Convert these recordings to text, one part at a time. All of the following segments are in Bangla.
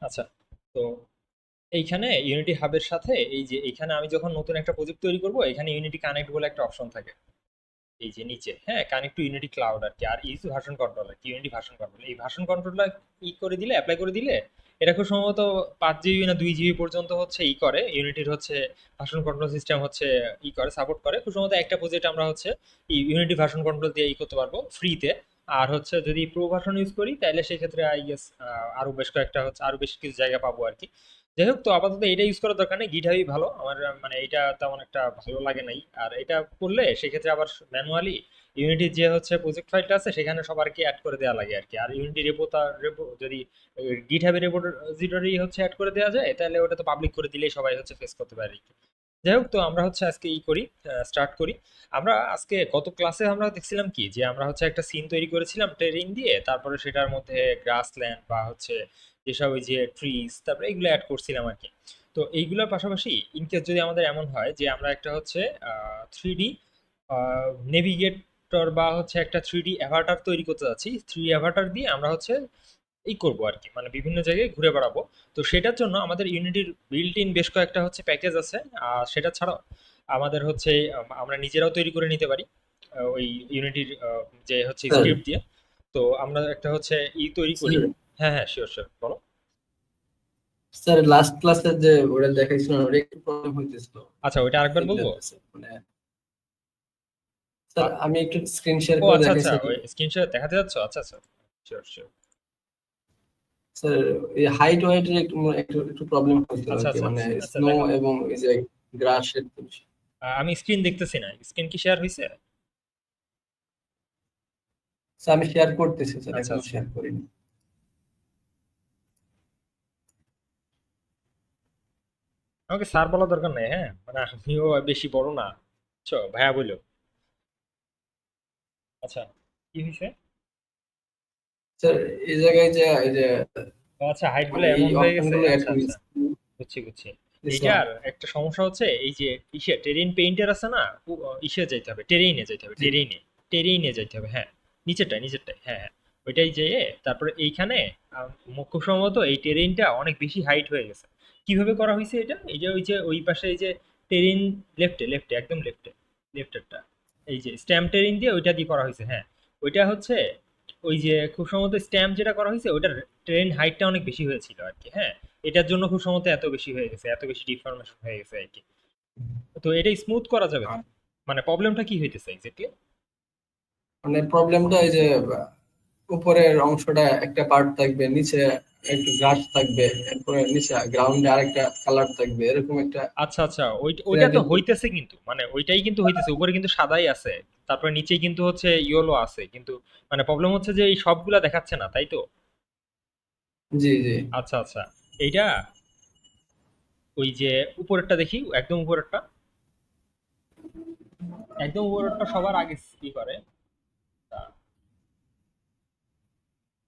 আচ্ছা, তো এইখানে ইউনিটি হাবের সাথে এই যে এইখানে আমি যখন নতুন একটা প্রজেক্ট তৈরি করব, এখানে ইউনিটি কানেক্ট বলে একটা অপশন থাকে এই যে নিচে, হ্যাঁ, কানেক্ট টু ইউনিটি ক্লাউড আর কি, আর ইউজ ভার্সন কন্ট্রোল আর কি, ইউনিটি ভার্সন কন্ট্রোল, এই ভার্সন কন্ট্রোলটা ই করে দিলে, অ্যাপ্লাই করে দিলে এটা খুব সম্ভবত 5 জিবি না 2 জিবি পর্যন্ত হচ্ছে ই করে, ইউনিটির হচ্ছে ভার্সন কন্ট্রোল সিস্টেম হচ্ছে ই করে, সাপোর্ট করে। খুব সম্ভবত একটা প্রজেক্ট আমরা হচ্ছে ইউনিটি ভার্সন কন্ট্রোল দিয়ে ই করতে পারবো ফ্রিতে। আর হচ্ছে যদি প্রো ভার্সন ইউজ করি তাহলে সেক্ষেত্রে আই গেস আরো বেশ কয়েকটা হচ্ছে আরো বেশ কিছু জায়গা পাবো আর কি। যাই হোক, তো আপাতত এটা ইউজ করার দরকার নেই, গিটহাবই ভালো আমার, মানে এটা তেমন একটা ভালো লাগে নাই। আর এটা করলে সেক্ষেত্রে আবার ম্যানুয়ালি ইউনিটির যে হচ্ছে প্রজেক্ট ফাইলটা আছে সেখানে সবারকে অ্যাড করে দেওয়া লাগে আর কি। আর ইউনিটি রেপো যদি গিটহাবের রেপোজিটরি হচ্ছে অ্যাড করে দেওয়া যায় তাহলে ওটা তো পাবলিক করে দিলেই সবাই হচ্ছে ফেস করতে পারে আর কি। যাই হোক, তো আমরা হচ্ছে আজকে ই করি, স্টার্ট করি। আমরা আজকে গত ক্লাসে আমরা দেখছিলাম কি যে আমরা হচ্ছে একটা সিন তৈরি করেছিলাম টেরিন দিয়ে, তারপরে সেটার মধ্যে গ্রাসল্যান্ড বা হচ্ছে যেসব ওই যে ট্রিজ তারপরে এগুলো অ্যাড করছিলাম আর কি। তো এইগুলোর পাশাপাশি ইনকেস যদি আমাদের এমন হয় যে আমরা একটা হচ্ছে 3D নেভিগেটর বা হচ্ছে একটা 3D অ্যাভাটার তৈরি করতে যাচ্ছি, 3D অ্যাভাটার দিয়ে আমরা হচ্ছে ই করবো আর কি, মানে বিভিন্ন জায়গায় ঘুরে বেড়াবো। তো সেটার জন্য আমাদের ইউনিটির বিল্ট ইন বেশ কয়েকটা হচ্ছে প্যাকেজ আছে। আর সেটা ছাড়াও আমাদের হচ্ছে আমরা নিজেরাও তৈরি করে নিতে পারি ওই ইউনিটির যে হচ্ছে স্যার স্ক্রিপ্ট দিয়ে। তো আমরা একটা হচ্ছে ই তৈরি করি। স্যার হ্যাঁ হ্যাঁ, শিওর শিওর, বলো। স্যার লাস্ট ক্লাসে যে ওটা দেখাইছিল ওটা একটু প্রবলেম হইতেছিল আচ্ছা, ওইটা আরেকবার বলবো। সিগন্যালটা স্যার মানে স্যার আ- আমি একটু স্ক্রিন শেয়ার ও করে আচ্ছা আচ্ছা, দেখাইছি তো ওই স্ক্রিনশট দেখাতে যাচ্ছ, আচ্ছা আচ্ছা, শিওর শিওর। স্যার এই হাইট ওয়েটের একটু একটু প্রবলেম হয়েছিল আর আচ্ছা কি আচ্ছা মানে আচ্ছা, স্নো দেখো, এবং এই যে গ্রাসের আমি স্ক্রিন দেখতেছি না, স্ক্রিন কি শেয়ার হয়েছে? স্যার আমি শেয়ার করতেছি স্যার আচ্ছা এখনো আচ্ছা, শেয়ার করিনি আমাকে স্যার বলা দরকার নেই, হ্যাঁ, মানে আমিও বেশি বড় না, বুঝছো, ভাইয়া বললো। আচ্ছা, কি হয়েছে? স্যার এই জায়গায় যে এই যে ও আচ্ছা, হাইট গুলো মানে এই এমন হয়ে অপশন গেছে, গুলো আচ্ছা একটু আচ্ছা, বুঝছি বুঝছি। স্যার এইটার একটা সমস্যা হচ্ছে এই যে ইসে টেরিন পেইন্টার আছে না, ইসে যাইতে হবে, টেরেইনে যাইতে হবে, জি টেরেইনে যাইতে হবে, হ্যাঁ, নিচেরটাই নিচেরটাই, হ্যাঁ হ্যাঁ, ওইটাই যেয়ে তারপরে এইখানে খুব সম্ভবত এই টেরেইনটা অনেক বেশি হাইট হয়ে গেছে। কিভাবে করা হয়েছে এটা, এই যে ওই যে ওই পাশে এই যে টেরেইন, লেফটে লেফটে একদম লেফটে, লেফটেরটা, এই যে স্ট্যাম্প টেরিন দিয়ে ওইটা দিয়ে করা হয়েছে, হ্যাঁ। ওইটা হচ্ছে ওই যে খুব সম্ভবত স্ট্যাম্প যেটা করা হয়েছে ওইটার ট্রেন হাইটটা অনেক বেশি হয়েছিল আর কি, হ্যাঁ। এটার জন্য খুব সম্ভবত এত বেশি হয়ে গেছে, এত বেশি ডিফরমেশন হয়ে গেছে আর কি। তো এটা স্মুথ করা যাবে তো? মানে প্রবলেমটা কি হইতেছে এক্স্যাক্টলি? মানে প্রবলেমটা এই যে উপরের অংশটা একটা পার্ট থাকবে নিচে একটু ঘাস থাকবে এরপরে নিচে গ্রাউন্ডে আরেকটা কালার থাকবে এরকম একটা আচ্ছা আচ্ছা, ওইটা তো ক্রিয়েটিভ হইতেছে কিন্তু, মানে ওইটাই কিন্তু হইতেছে, উপরে কিন্তু সাদাই আছে, তারপরে নিচে কিন্তু হচ্ছে ইয়েলো আছে কিন্তু, মানে প্রবলেম হচ্ছে যে এই সবগুলা দেখাচ্ছে না, তাই তো? জি জি আচ্ছা আচ্ছা, এইটা ওই যে উপরেরটা দেখি, একদম উপরেরটা, একদম উপরেরটা সবার আগে কি করে,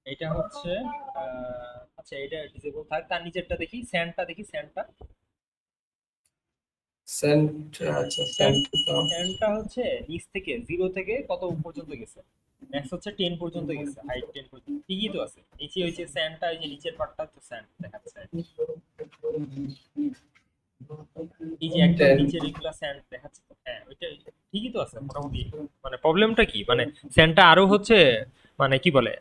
এটা হচ্ছে আচ্ছা, এটা ডিসেবল থাক, তার নিচেরটা দেখি, স্যান্ডটা দেখি, স্যান্ডটা, সেন্ট আচ্ছা স্যান্ড, সেন্ট তো স্যান্ডটা হচ্ছে নিচ থেকে 0 থেকে কত পর্যন্ত গেছে, ম্যাক্স হচ্ছে 10 পর্যন্ত গেছে, হাইট 10 পর্যন্ত, ঠিকই তো আছে। নিচে হচ্ছে স্যান্ডটা, এই যে নিচের পার্টটা তো স্যান্ড দেখাচ্ছে আর কি। এই যে একদম 10 নিচের এগুলা স্যান্ড দেখাচ্ছে তো, হ্যাঁ ওইটা ঠিকই তো আছে মোটামুটি। মানে প্রবলেমটা কি, মানে স্যান্ডটা আরো হচ্ছে, মানে কি বলে,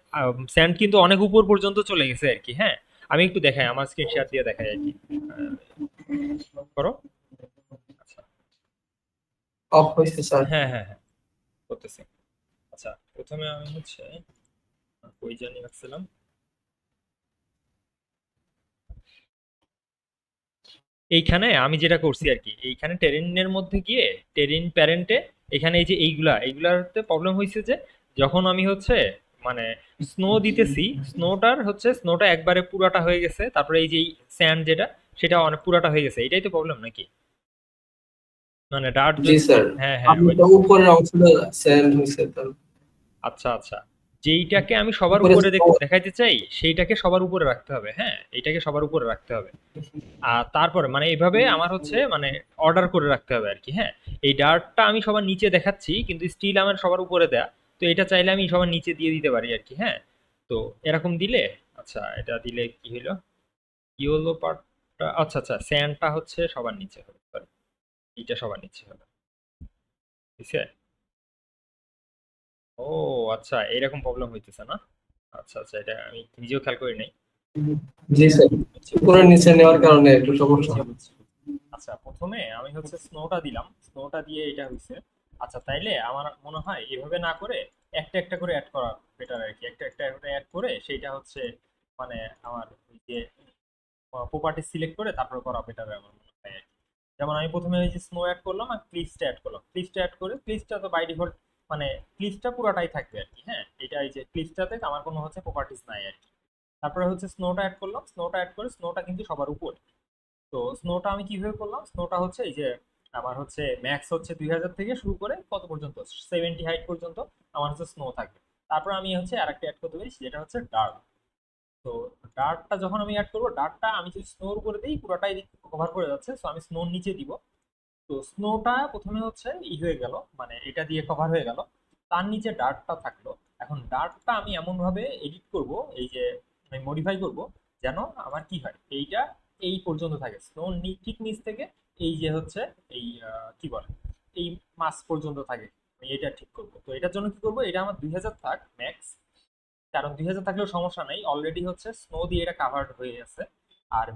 স্যান্ড কিন্তু অনেক উপর পর্যন্ত চলে গেছে আর কি, হ্যাঁ। আমি একটু দেখাই, আমার স্ক্রিন শেয়ার দিয়ে দেখাই আর কি, আহ, করো। আচ্ছা, অফ হয়েছে স্যার হ্যাঁ হ্যাঁ হ্যাঁ, করতেছি। আচ্ছা, প্রথমে আমি হচ্ছে কই জানি রাখছিলাম, এইখানে আমি যেটা করছি আর কি, এইখানে টেরেনের মধ্যে গিয়ে টেরেন প্যারেন্টে, এখানে এই যে এইগুলাতে প্রবলেম হয়েছে যে যখন আমি হচ্ছে মানে স্নো দিতেছি, স্নোটা একবারে পুরাটা হয়ে গেছে, তারপরে এই যে স্যান্ড যেটা সেটা অনেক পুরাটা হয়ে গেছে, এটাই তো প্রবলেম নাকি? মানে ডার্ট জি যদি, স্যার হ্যাঁ হ্যাঁ আপনি ওই, তো উপরের অংশটা সেন্ট হয়েছে তার আচ্ছা আচ্ছা, যেইটাকে আমি সবার উপরে উপরে snow দেখাইতে চাই সেইটাকে সবার উপরে রাখতে হবে, হ্যাঁ, এইটাকে সবার উপরে রাখতে হবে। আর তারপরে মানে এইভাবে আমার হচ্ছে মানে অর্ডার করে রাখতে হবে আর কি, হ্যাঁ। এই ডার্টটা আমি সবার নিচে দেখাচ্ছি কিন্তু স্টিল আমার সবার উপরে দেয়া, তো এটা চাইলে আমি সবার নিচে দিয়ে দিতে পারি আর কি, হ্যাঁ। তো এরকম দিলে, আচ্ছা এটা দিলে কি হইলো, ইয়েলো পার্টটা, আচ্ছা আচ্ছা, স্যান্ডটা হচ্ছে সবার নিচে হবে, সরি, এইটা সবার নিচে হবে, ঠিক আছে। ও আচ্ছা, এরকম প্রবলেম হইতেছে না? আচ্ছা আচ্ছা, এটা আমি নিজেও খেয়াল করি নাই। জি স্যার, বুঝছি বুঝছি উপরের নিচে নেওয়ার কারণে একটু সমস্যা বুঝছি হয়। বুঝছি। আচ্ছা, প্রথমে আমি হচ্ছে স্নোটা দিলাম, স্নোটা দিয়ে এটা হইছে। আচ্ছা, তাইলে আমার মনে হয় এভাবে না করে একটা একটা করে অ্যাড করা বেটার আর কি। একটা একটা করে অ্যাড করে সেইটা হচ্ছে মানে আমার ওই যে প্রপার্টি সিলেক্ট করে তারপর করা বেটার আমার মনে হয় আর কি। যেমন আমি প্রথমে ওই যে স্নো অ্যাড করলাম আর ক্লিপসটা অ্যাড করলাম, ক্লিপসটা অ্যাড করে ক্লিপসটা তো বাই ডিফল্ট মানে ক্লিপসটা পুরোটাই থাকবে আর কি। হ্যাঁ, এটা এই যে ক্লিপসটাতে আমার কোনো হচ্ছে প্রপার্টিস নাই আর কি। তারপরে হচ্ছে স্নোটা অ্যাড করলাম, স্নোটা অ্যাড করে স্নোটা কিন্তু সবার উপরে। তো স্নোটা আমি কিভাবে করলাম, স্নোটা হচ্ছে এই যে আমার হচ্ছে ম্যাক্স হচ্ছে 2000 থেকে শুরু করে কত পর্যন্ত, 70 হাইট পর্যন্ত আমার হচ্ছে স্নো থাকবে। তারপর আমি হচ্ছে আরেকটা অ্যাড করতে পারি, যেটা হচ্ছে ডার্ক। তো ডার্টটা যখন আমি অ্যাড করবো, ডার্টটা আমি যদি স্নোর উপরে দিই পুরোটাই কভার করে যাচ্ছে, সো আমি স্নোর নিচে দিব। তো স্নোটা প্রথমে হচ্ছে হয়ে গেল, মানে এটা দিয়ে কভার হয়ে গেল, তার নিচে ডার্টটা থাকলো। এখন ডার্টটা আমি এমন ভাবে এডিট করব, এই যে আমি মডিফাই করব, যেন আমার কি হয়, এইটা এই পর্যন্ত থাকে, স্নো ঠিক নিচ থেকে এই যে হচ্ছে এই কি বলে এই মাস পর্যন্ত থাকে। আমি এটা ঠিক করব। তো এটার জন্য কি করব, এটা আমার 2000 থাক ম্যাক্স, কারণ 2000 থাকলেও সমস্যা নেই, অলরেডি হচ্ছে স্নো দিয়ে এটা কাভার্ড হয়ে গেছে। আর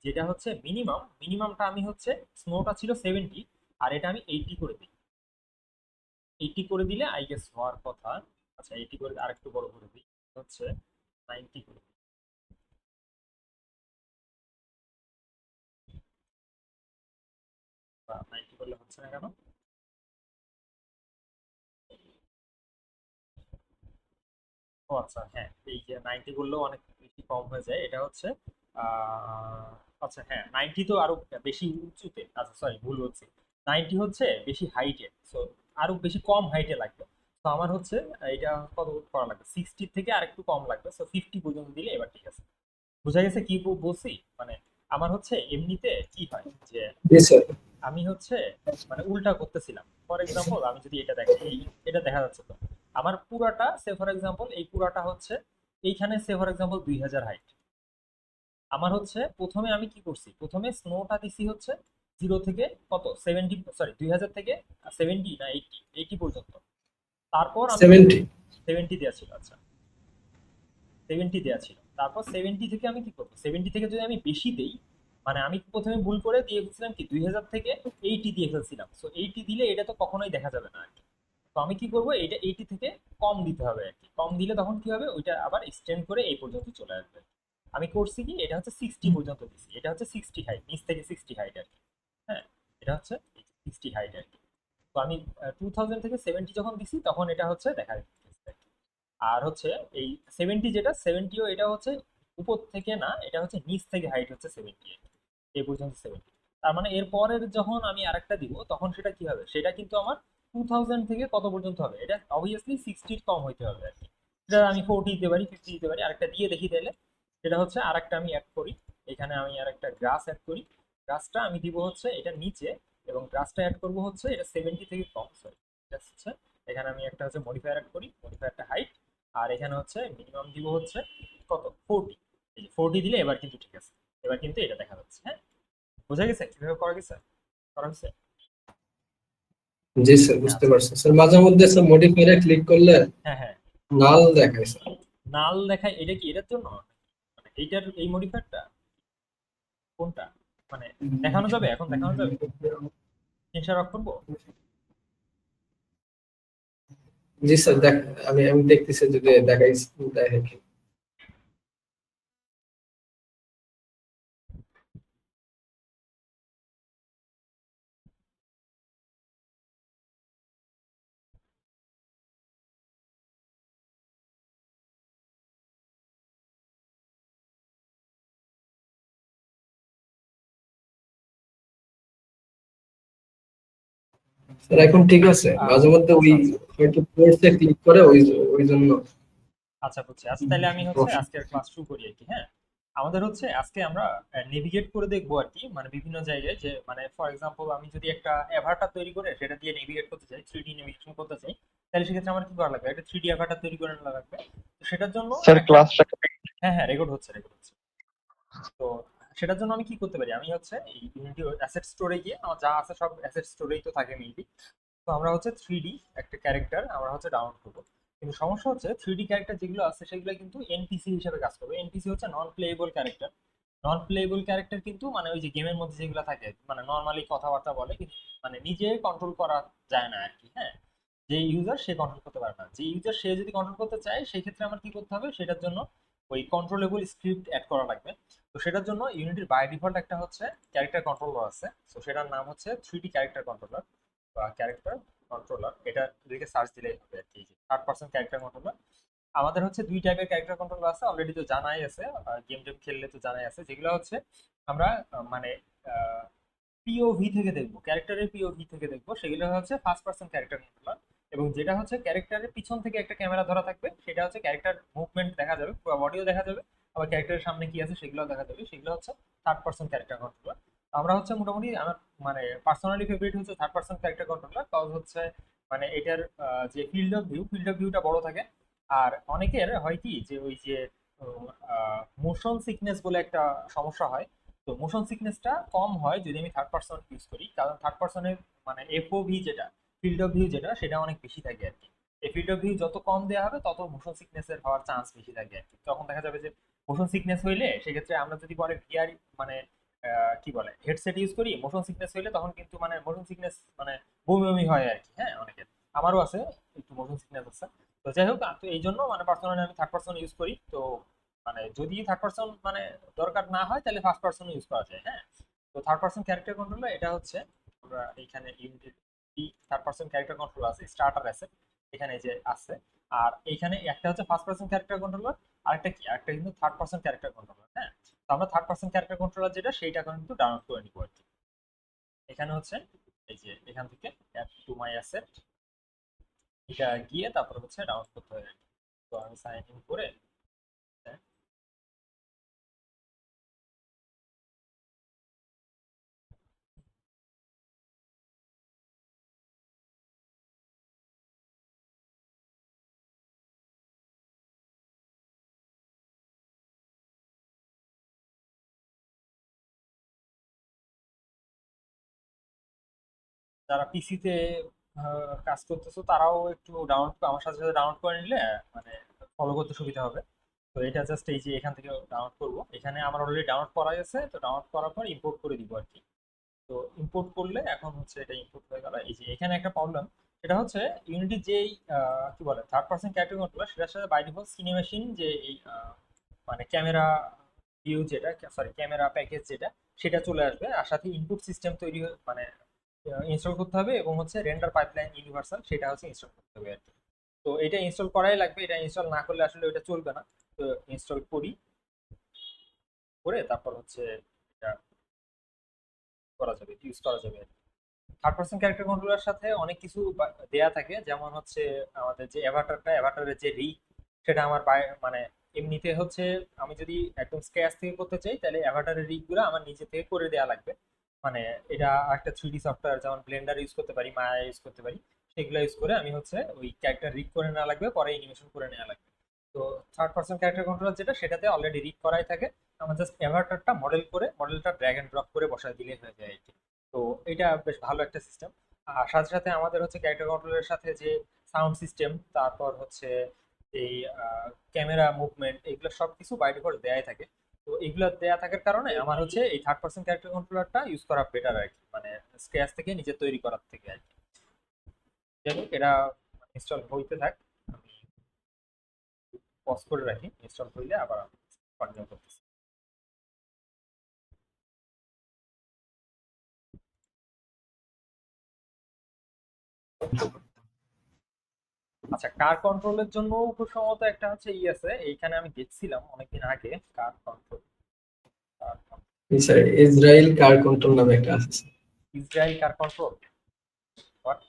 যেটা হচ্ছে মিনিমাম, মিনিমামটা আমি হচ্ছে স্নোটা ছিল 70, আর এটা আমি 80 করে দিই। 80 করে দিলে আই গেস হওয়ার কথা। আচ্ছা, 80 করে আর একটু বড় করে দিই, হচ্ছে 90 করে দিই। বা 90 করলে হচ্ছে না কেন? ও আচ্ছা, হ্যাঁ, এই যে 90 করলেও অনেক বেশি কম হয়ে যায়, এটা হচ্ছে আহ, আচ্ছা হ্যাঁ, 90 তো আরো বেশি উঁচুতে, আচ্ছা সরি ভুল হচ্ছে, 90 হচ্ছে বেশি হাইটে, সো আরো বেশি কম হাইটে লাগবে। তো আমার হচ্ছে এটা কত করা লাগবে, 60 থেকে আর একটু কম লাগবে, সো 50 পর্যন্ত দিলে এবার ঠিক আছে। বুঝা গেছে কি বলছি? মানে আমার হচ্ছে এমনিতে কি হয় যে জি স্যার। আমি হচ্ছে মানে উল্টা করতেছিলাম। ফর এক্সাম্পল আমি যদি এটা দেখাই, এটা দেখা যাচ্ছে তো আমার পুরাটা, সে ফর এক্সাম্পল এই পুরাটা হচ্ছে এইখানে সে ফর এক্সাম্পল 2000 হাইট। আমার হচ্ছে প্রথমে আমি কি করছি, প্রথমে স্নোটা দিছি হচ্ছে 0 থেকে কত 70, সরি 2000 থেকে 70 না 80, 80 পর্যন্ত। তারপর আমি কি 70। করবো, 70 দেওয়া ছিল, আচ্ছা 70 দেওয়া ছিল। তারপর 70 থেকে আমি কি করবো, 70 থেকে যদি আমি বেশি দেই, মানে আমি প্রথমে ভুল করে দিয়ে ফেলছিলাম কি 2000 থেকে 80 দিয়ে ফেলছিলাম, সো 80 দিলে এটা তো কখনোই দেখা যাবে না আর কি। তো আমি কি করবো, এটা 80 থেকে কম দিতে হবে আর কি। কম দিলে তখন কি হবে, ওইটা আবার এক্সটেন্ড করে এই পর্যন্ত চলে আসবে। আমি করছি কি, এটা হচ্ছে 60 পর্যন্ত দিচ্ছি, এটা হচ্ছে 60 হাইট, নিচ থেকে 60 হাইট আর কি। হ্যাঁ, এটা হচ্ছে 60 হাইট আর কি। তো আমি 2000 থেকে 70 যখন দিছি তখন এটা হচ্ছে দেখা যাচ্ছে। আর হচ্ছে এই 70, যেটা 70ও এটা হচ্ছে উপর থেকে না, এটা হচ্ছে নিচ থেকে হাইট হচ্ছে 70, এই পর্যন্ত 70। তার মানে এর পরের যখন আমি আরেকটা দিব তখন সেটা কি হবে, সেটা কিন্তু আমার 2000 থেকে কত পর্যন্ত হবে, এটা অবভিয়াসলি 60 কম হইতে হবে আর কি। এটা আমি 40 দিতে পারি, 50 দিতে পারি, আরেকটা দিয়ে দেখি তাহলে। সেটা হচ্ছে আরেকটা আমি অ্যাড করি, এখানে আমি আরেকটা গ্রাস অ্যাড করি। গ্রাসটা আমি দিব হচ্ছে এটা নিচে, এবং গ্রাসটা অ্যাড করব হচ্ছে এটা 70 থেকে কম, সরি হচ্ছে এখানে আমি একটা হচ্ছে মডিফায়ার অ্যাড করি, মডিফায়ারটা হাইট। আর এখানে হচ্ছে মিনিমাম দিব হচ্ছে কত 40, এই 40 দিলে এবার কিন্তু ঠিক আছে, এবার কিন্তু এটা দেখা যাচ্ছে। হ্যাঁ, বোঝা গেছে কিভাবে করা গেছে, করা হয়েছে? জি স্যার, হ্যাঁ বুঝতে আচ্ছা। পারছি স্যার। মাঝে মধ্যে স্যার মডিফায়ারে ক্লিক করলে হ্যাঁ হ্যাঁ, নাল দেখায় স্যার। নাল দেখায়, এটা কি এটার জন্য, মানে এইটার এই মডিফায়ারটা কোনটা, মানে দেখানো যাবে, এখন দেখানো যাবে, স্ক্রিনশট অফ করবো? জি স্যার, দেখ, আমি আমি দেখতেছি যদি দেখাই, দেখে কি। স্যার এখন ঠিক আছে, মাঝে মধ্যে ওই আচ্ছা আচ্ছা হয়তো কোর্সে ক্লিক করে ওই ওই জন্য। আচ্ছা, বুঝছি। আচ্ছা, তাহলে আমি হচ্ছে আজকের ক্লাস শুরু করি আর কি। হ্যাঁ, আমাদের হচ্ছে আজকে আমরা নেভিগেট করে দেখবো আর কি, মানে বিভিন্ন জায়গায়, যে মানে ফর এক্সাম্পল আমি যদি একটা অ্যাভাটার তৈরি করে সেটা দিয়ে নেভিগেট করতে চাই, 3D নেভিগেশন করতে চাই, তাহলে সেক্ষেত্রে আমার কি করা লাগবে, একটা 3D অ্যাভাটার তৈরি করে নেওয়া লাগবে। তো সেটার জন্য স্যার একটা, ক্লাসটা হ্যাঁ হ্যাঁ রেকর্ড হচ্ছে, রেকর্ড হচ্ছে। তো সেটার জন্য আমি কি করতে পারি, আমি হচ্ছে এই ইউনিটি অ্যাসেট স্টোরে গিয়ে আমার যা আছে সব অ্যাসেট স্টোরেই তো থাকে মেইনলি। তো আমরা হচ্ছে 3D একটা ক্যারেক্টার আমরা হচ্ছে ডাউনলোড করবো। কিন্তু সমস্যা হচ্ছে 3D ক্যারেক্টার যেগুলো আছে সেগুলো কিন্তু এনপিসি হিসেবে কাজ করবে। এনপিসি হচ্ছে নন প্লেয়েবল ক্যারেক্টার। নন প্লেয়েবল ক্যারেক্টার কিন্তু মানে ওই যে গেমের মধ্যে যেগুলো থাকে মানে নর্মালি কথাবার্তা বলে কিন্তু মানে নিজে কন্ট্রোল করা যায় না আর কি। হ্যাঁ, যে ইউজার সে কন্ট্রোল করতে পারে না, যে ইউজার সে যদি কন্ট্রোল করতে চায় সেই ক্ষেত্রে আমার কি করতে হবে, সেটার জন্য ওই কন্ট্রোলেবল স্ক্রিপ্ট অ্যাড করা লাগবে। তো সেটার জন্য ইউনিটির বাই ডিফল্ট একটা হচ্ছে ক্যারেক্টার কন্ট্রোলার আছে। তো সেটার নাম হচ্ছে 3D ক্যারেক্টার কন্ট্রোলার বা ক্যারেক্টার কন্ট্রোলার। এটা লিখে সার্চ দিলেই হবে আর কি। থার্ড পার্সন ক্যারেক্টার কন্ট্রোলার আমাদের হচ্ছে দুই টাইপের ক্যারেক্টার কন্ট্রোলার আছে, অলরেডি তো জানাই আছে, গেম টেম খেললে তো জানাই আছে। যেগুলো হচ্ছে আমরা মানে পিওভি থেকে দেখবো, ক্যারেক্টারের পিওভি থেকে দেখবো, সেগুলো হচ্ছে ফার্স্ট পার্সন ক্যারেক্টার কন্ট্রোলার। এবং যেটা হচ্ছে ক্যারেক্টারের পিছন থেকে একটা ক্যামেরা ধরা থাকবে, সেটা হচ্ছে ক্যারেক্টার মুভমেন্ট দেখা যাবে, পুরো বডিও দেখা যাবে, আবার ক্যারেক্টারের সামনে কি আছে সেগুলো দেখা যাবে, সেগুলো হচ্ছে থার্ড পার্সন ক্যারেক্টার কন্ট্রোলার। আমরা হচ্ছে মোটামুটি আমার মানে পার্সোনালি ফেভারিট হচ্ছে third person character controller, cause হচ্ছে মানে এটার যে ফিল্ড অফ ভিউটা বড় থাকে। আর অনেকের হয় কি যে ওই যে মোশন সিকনেস বলে একটা সমস্যা হয়। তো মোশন সিকনেসটা কম হয় যদি আমি থার্ড পার্সন ইউজ করি, কারণ থার্ড পার্সনের মানে এফওভি যেটা ফিল্ড অফ ভিউ যেটা সেটা অনেক বেশি থাকে আর কি। এই ফিল্ড অফ ভিউ যত কম দেওয়া হবে তত মোশন সিকনেসের হওয়ার চান্স বেশি থাকে আর কি। তখন দেখা যাবে যে মোশন সিকনেস হইলে সেক্ষেত্রে আমরা যদি পরে ভিআর মানে কি বলে হেডসেট ইউজ করি, মোশন সিকনেস হইলে তখন কিন্তু মানে মোশন সিকনেস মানে বমি বমি হয় আর কি। হ্যাঁ, অনেকের, আমারও আছে, একটু মোশন সিকনেস আছে। তো যাই হোক, তো এই জন্য মানে পার্সোনালি আমি থার্ড পার্সন ইউজ করি। তো মানে যদি থার্ড পার্সন মানে দরকার না হয় তাহলে ফার্স্ট পার্সন ইউজ করা যায়। হ্যাঁ, তো থার্ড পার্সন ক্যারেক্টার কন্ট্রোলার এটা হচ্ছে আমরা এইখানে ইউনিটের থার্ড পার্সন ক্যারেক্টার কন্ট্রোল আছে, স্টার্টার আছে এখানে এই যে আছে। আর এইখানে একটা হচ্ছে ফার্স্ট পার্সন ক্যারেক্টার কন্ট্রোলার, আরেকটা কি আরেকটা কিন্তু থার্ড পার্সন ক্যারেক্টার কন্ট্রোলার। হ্যাঁ, তো আমরা থার্ড পার্সন ক্যারেক্টার কন্ট্রোলার যেটা সেইটা কিন্তু ডাউনলোড করে নিব আর কি। এখানে হচ্ছে এই যে এখান থেকে অ্যাড টু মাই অ্যাসেট এটা গিয়ে তারপর হচ্ছে ডাউনলোড করতে হবে আর কি। তো আমি সাইন ইন করে হ্যাঁ, যারা পিসিতে কাজ করতেছো তারাও একটু ডাউনলোড আমার সাথে সাথে ডাউনলোড করে নিলে মানে ফলো করতে সুবিধা হবে। তো এটা জাস্ট এই যে এখান থেকে ডাউনলোড করব, এখানে আমার অলরেডি ডাউনলোড করা আছে। তো ডাউনলোড করার পর ইম্পোর্ট করে দিব আর কি। তো ইম্পোর্ট করলে এখন হচ্ছে এটা ইম্পোর্ট হয়ে গেল। এই যে এখানে একটা প্রবলেম, সেটা হচ্ছে ইউনিটি যেই কি বলে থার্ড পার্সন ক্যারেক্টার কন্ট্রোলার সেটার সাথে বাই ডিফল্ট সিনেমেশিন যে এই মানে ক্যামেরা ভিউ যেটা, সরি ক্যামেরা প্যাকেজ যেটা, সেটা চলে আসবে। আর সাথে ইনপুট সিস্টেম তৈরি মানে ইনস্টল করতে হবে এবং হচ্ছে রেন্ডার পাইপলাইন ইউনিভার্সাল সেটা হচ্ছে ইনস্টল করতে হবে আর কি। তো এটা ইনস্টল করাই লাগবে, এটা ইনস্টল না করলে আসলে ওটা চলবে না। তো ইনস্টল করি, করে তারপর হচ্ছে এটা করা যাবে, ইউজ করা যাবে। থার্ড পার্সন ক্যারেক্টার কন্ট্রোলার সাথে অনেক কিছু দেয়া থাকে, যেমন হচ্ছে আমাদের যে অ্যাভাটারটা, অ্যাভাটারের যে রিগ সেটা আমার মানে এমনিতে হচ্ছে আমি যদি একদম স্ক্র্যাচ থেকে করতে চাই তাহলে অ্যাভাটারের রিগ গুলো আমার নিজে থেকে করে দেওয়া লাগবে। মানে এটা একটা 3D সফটওয়্যার যেমন ব্লেন্ডার ইউজ করতে পারি, মায়া ইউজ করতে পারি, সেগুলো ইউজ করে আমি হচ্ছে ওই ক্যারেক্টার রিগ করে নেওয়া লাগবে, পরে অ্যানিমেশন করে নেওয়া লাগবে। তো থার্ড পার্সন ক্যারেক্টার কন্ট্রোলার যেটা সেটাতে অলরেডি রিগ করাই থাকে, আমার জাস্ট অ্যাভাটারটা মডেল করে মডেলটা ড্র্যাগ এন্ড ড্রপ করে বসায় দিলে হয়ে যায় আর কি। তো এটা বেশ ভালো একটা সিস্টেম। আর সাথে সাথে আমাদের হচ্ছে ক্যারেক্টার কন্ট্রোলের সাথে যে সাউন্ড সিস্টেম, তারপর হচ্ছে এই ক্যামেরা মুভমেন্ট, এগুলো সব কিছু বাই ডিফল্ট দেয়াই থাকে। তো এগুলো দেয়া থাকার কারণে আমার হচ্ছে এই থার্ড পার্সন ক্যারেক্টার কন্ট্রোলারটা ইউজ করা বেটার আর কি, মানে স্ক্র্যাচ থেকে নিজে তৈরি করার থেকে আর কি। যাই হোক, এটা ইনস্টল হইতে থাক, আমি পজ করে রাখি, ইনস্টল হইলে আবার কন্টিনিউ করতেছি। আচ্ছা, কার কন্ট্রোলের জন্য খুব সম্ভবত একটা হচ্ছে ই আছে, এইখানে আমি দেখছিলাম অনেকদিন আগে car control. Sir Israel car control নামে একটা আছে। Israel car control, what?